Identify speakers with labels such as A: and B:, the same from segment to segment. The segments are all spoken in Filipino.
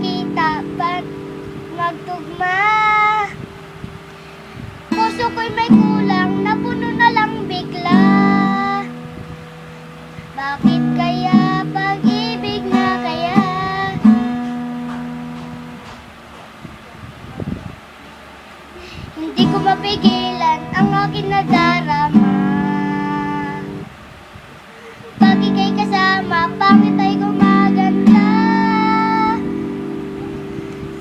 A: kita ba't magtugma? Puso ko'y may kulang, napuno na lang bigla. Bakit kaya pag-ibig na kaya? Hindi ko mapigilan ang aking nadarama. Pag ika'y kasama, pangit ay gumaganda.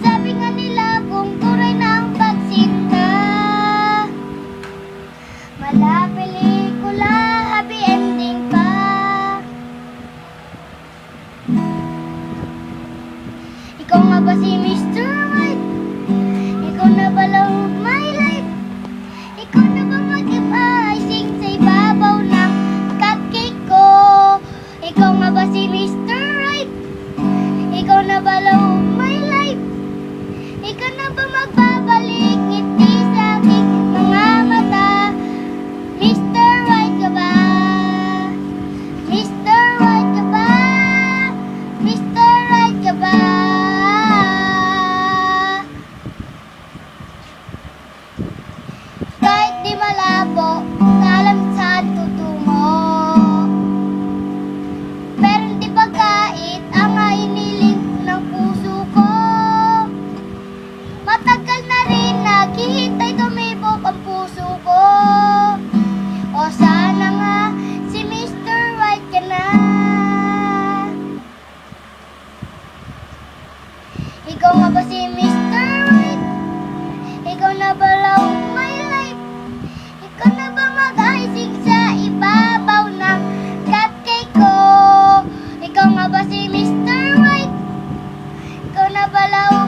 A: Sabi nga nila kung turay na ang pagsinta, mala pelikula, happy ending pa. Ikaw nga ba si Mr. White? Ikaw na ba love of my life? Ikaw na ba mag-icing sa ibabaw ng cupcake ko? Ikaw nga ba si Mr. Right? Ikaw na ba love of my life? Ikaw na ba magbabalik ngiti sa aking mga mata? Mr. Right ka ba? Mr. Right ka ba? Mr. Right ka ba? Kahit di malabo, alam saan tutungo. Pero hindi pagkait ang iniling ng puso ko. Matagal na rin naghihintay tumibok ang puso ko. O sana nga si Mr. White ka na. Ikaw nga ba si Mr. White? Ikaw na ba love of my life? Ikaw na ba mag-icing sa ibabaw ng cupcake ko? Ikaw nga ba si Mr. White? Ikaw na ba love